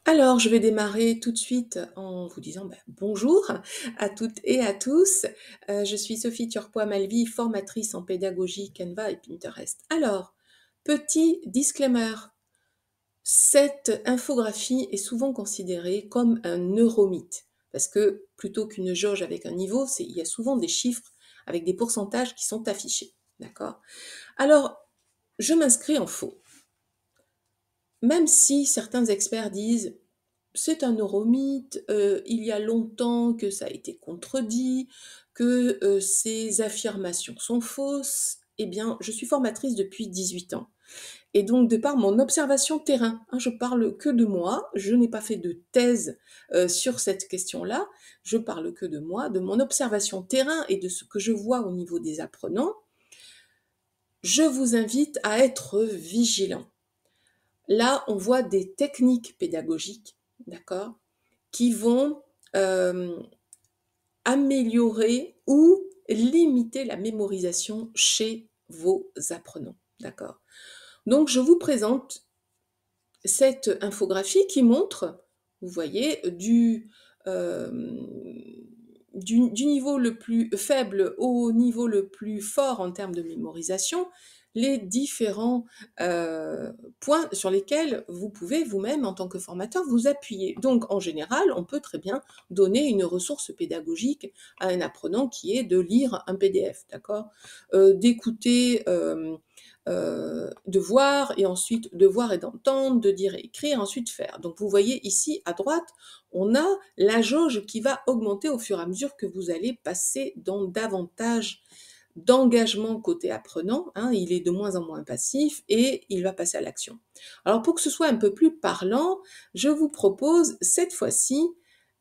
Alors, je vais démarrer tout de suite en vous disant, bonjour à toutes et à tous. Je suis Sophie Turpois-Malvy, formatrice en pédagogie Canva et Pinterest. Alors, petit disclaimer, cette infographie est souvent considérée comme un neuromythe parce que plutôt qu'une jauge avec un niveau, il y a souvent des chiffres avec des pourcentages qui sont affichés. D'accord? Alors, je m'inscris en faux. Même si certains experts disent c'est un neuromythe, il y a longtemps que ça a été contredit, que ces affirmations sont fausses. Eh bien, je suis formatrice depuis 18 ans. Et donc, de par mon observation terrain, je parle que de moi, je n'ai pas fait de thèse sur cette question-là, je parle que de moi, de mon observation terrain et de ce que je vois au niveau des apprenants. Je vous invite à être vigilant. Là, on voit des techniques pédagogiques, d'accord, qui vont améliorer ou limiter la mémorisation chez vos apprenants, d'accord. Donc, je vous présente cette infographie qui montre, vous voyez, du niveau le plus faible au niveau le plus fort en termes de mémorisation, les différents points sur lesquels vous pouvez vous-même, en tant que formateur, vous appuyer. Donc, en général, on peut très bien donner une ressource pédagogique à un apprenant qui est de lire un PDF, d'accord, d'écouter, de voir, et ensuite de voir et d'entendre, de dire et écrire, ensuite faire. Donc, vous voyez ici, à droite, on a la jauge qui va augmenter au fur et à mesure que vous allez passer dans davantage d'engagement côté apprenant, il est de moins en moins passif et il va passer à l'action. Alors pour que ce soit un peu plus parlant, je vous propose cette fois-ci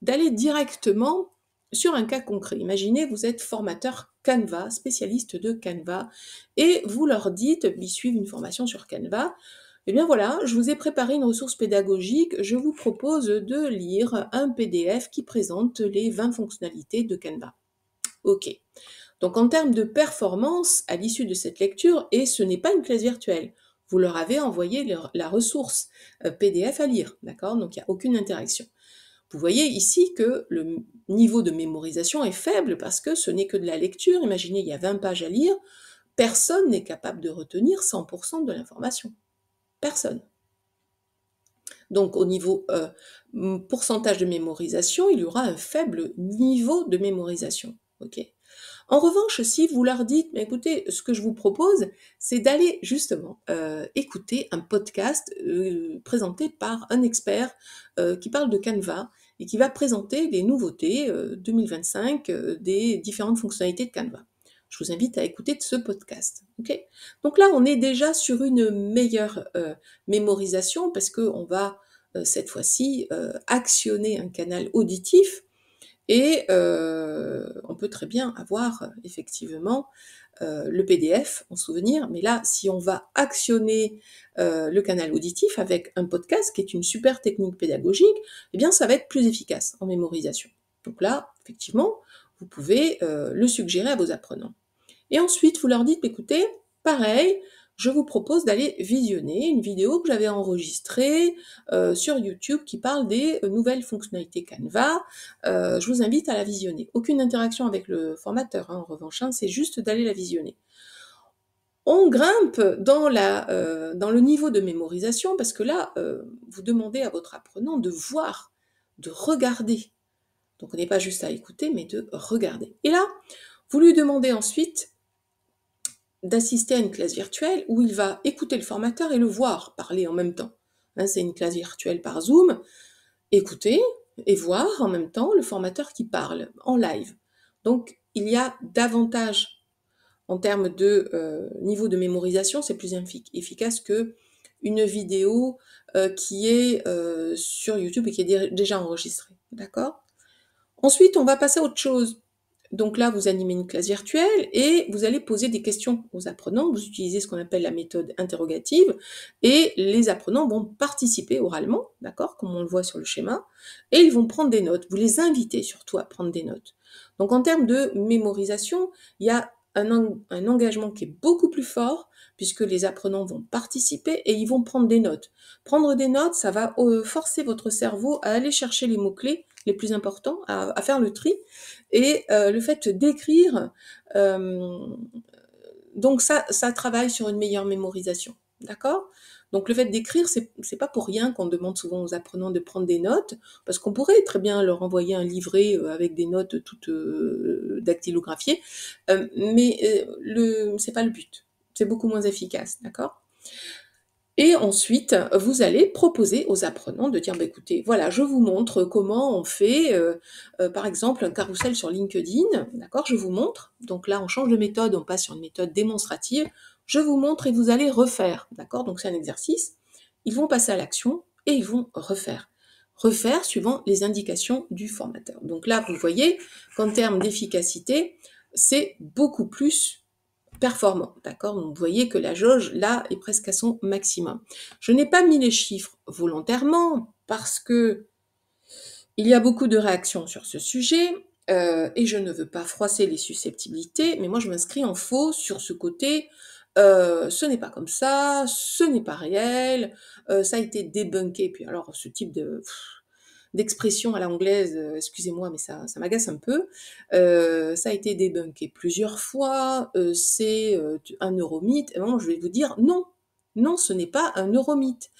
d'aller directement sur un cas concret. Imaginez, vous êtes formateur Canva, spécialiste de Canva, et vous leur dites, ils suivent une formation sur Canva, eh bien voilà, je vous ai préparé une ressource pédagogique, je vous propose de lire un PDF qui présente les 20 fonctionnalités de Canva. Ok. Donc en termes de performance, à l'issue de cette lecture, et ce n'est pas une classe virtuelle, vous leur avez envoyé la ressource PDF à lire, d'accord? Donc il n'y a aucune interaction. Vous voyez ici que le niveau de mémorisation est faible parce que ce n'est que de la lecture. Imaginez, il y a 20 pages à lire, personne n'est capable de retenir 100% de l'information. Personne. Donc au niveau pourcentage de mémorisation, il y aura un faible niveau de mémorisation. Okay. En revanche, si vous leur dites, mais écoutez, ce que je vous propose, c'est d'aller justement écouter un podcast présenté par un expert qui parle de Canva et qui va présenter les nouveautés 2025 des différentes fonctionnalités de Canva. Je vous invite à écouter ce podcast. Okay. Donc là, on est déjà sur une meilleure mémorisation parce qu'on va cette fois-ci actionner un canal auditif. Et on peut très bien avoir effectivement le PDF en souvenir, mais là, si on va actionner le canal auditif avec un podcast, qui est une super technique pédagogique, eh bien, ça va être plus efficace en mémorisation. Donc là, effectivement, vous pouvez le suggérer à vos apprenants. Et ensuite, vous leur dites, écoutez, pareil, je vous propose d'aller visionner une vidéo que j'avais enregistrée sur YouTube qui parle des nouvelles fonctionnalités Canva. Je vous invite à la visionner. Aucune interaction avec le formateur, en revanche, c'est juste d'aller la visionner. On grimpe dans le niveau de mémorisation parce que là, vous demandez à votre apprenant de voir, de regarder. Donc on n'est pas juste à écouter, mais de regarder. Et là, vous lui demandez ensuite d'assister à une classe virtuelle où il va écouter le formateur et le voir parler en même temps. C'est une classe virtuelle par Zoom. Écouter et voir en même temps le formateur qui parle en live. Donc, il y a davantage, en termes de niveau de mémorisation, c'est plus efficace que une vidéo qui est sur YouTube et qui est déjà enregistrée. D'accord ? Ensuite, on va passer à autre chose. Donc là, vous animez une classe virtuelle et vous allez poser des questions aux apprenants. Vous utilisez ce qu'on appelle la méthode interrogative et les apprenants vont participer oralement, d'accord, comme on le voit sur le schéma, et ils vont prendre des notes. Vous les invitez surtout à prendre des notes. Donc en termes de mémorisation, il y a un engagement qui est beaucoup plus fort puisque les apprenants vont participer et ils vont prendre des notes. Prendre des notes, ça va forcer votre cerveau à aller chercher les mots-clés les plus importants, à faire le tri. Et le fait d'écrire, donc ça travaille sur une meilleure mémorisation. D'accord? Donc le fait d'écrire, c'est pas pour rien qu'on demande souvent aux apprenants de prendre des notes, parce qu'on pourrait très bien leur envoyer un livret avec des notes toutes dactylographiées, mais c'est pas le but. C'est beaucoup moins efficace, d'accord? Et ensuite, vous allez proposer aux apprenants de dire, bah, écoutez, voilà, je vous montre comment on fait, par exemple, un carrousel sur LinkedIn, d'accord? Je vous montre. Donc là, on change de méthode, on passe sur une méthode démonstrative. Je vous montre et vous allez refaire, d'accord? Donc c'est un exercice. Ils vont passer à l'action et ils vont refaire. Refaire suivant les indications du formateur. Donc là, vous voyez qu'en termes d'efficacité, c'est beaucoup plus performant, d'accord? Donc vous voyez que la jauge, là, est presque à son maximum. Je n'ai pas mis les chiffres volontairement parce que il y a beaucoup de réactions sur ce sujet et je ne veux pas froisser les susceptibilités, mais moi je m'inscris en faux sur ce côté. Ce n'est pas comme ça, ce n'est pas réel, ça a été débunké. Puis alors ce type d'expression à l'anglaise, excusez-moi, mais ça m'agace un peu. Ça a été débunké plusieurs fois, c'est un neuromythe. Et vraiment, je vais vous dire non, non, ce n'est pas un neuromythe.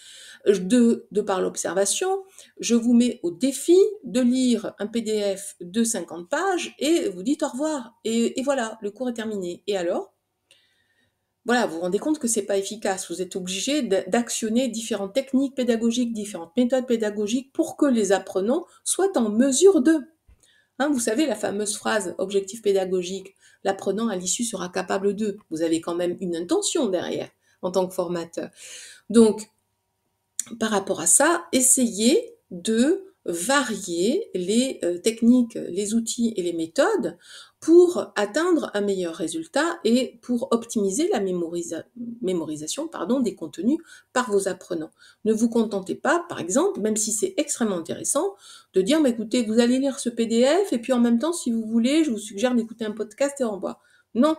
De par l'observation, je vous mets au défi de lire un PDF de 50 pages et vous dites au revoir. Et voilà, le cours est terminé. Et alors? Voilà, vous vous rendez compte que c'est pas efficace. Vous êtes obligé d'actionner différentes techniques pédagogiques, différentes méthodes pédagogiques pour que les apprenants soient en mesure de. Hein, vous savez, la fameuse phrase objectif pédagogique, l'apprenant à l'issue sera capable de. Vous avez quand même une intention derrière en tant que formateur. Donc, par rapport à ça, essayez de varier les techniques, les outils et les méthodes pour atteindre un meilleur résultat et pour optimiser la mémorisation des contenus par vos apprenants. Ne vous contentez pas, par exemple, même si c'est extrêmement intéressant, de dire, mais écoutez, vous allez lire ce PDF et puis en même temps, si vous voulez, je vous suggère d'écouter un podcast et au revoir. Non,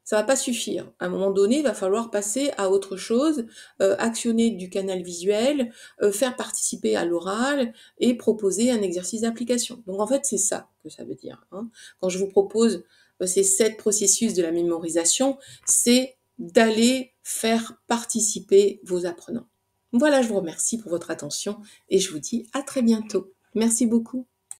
ça va pas suffire. À un moment donné, il va falloir passer à autre chose, actionner du canal visuel, faire participer à l'oral et proposer un exercice d'application. Donc en fait, c'est ça que ça veut dire, hein. Quand je vous propose ces 7 processus de la mémorisation, c'est d'aller faire participer vos apprenants. Voilà, je vous remercie pour votre attention et je vous dis à très bientôt. Merci beaucoup.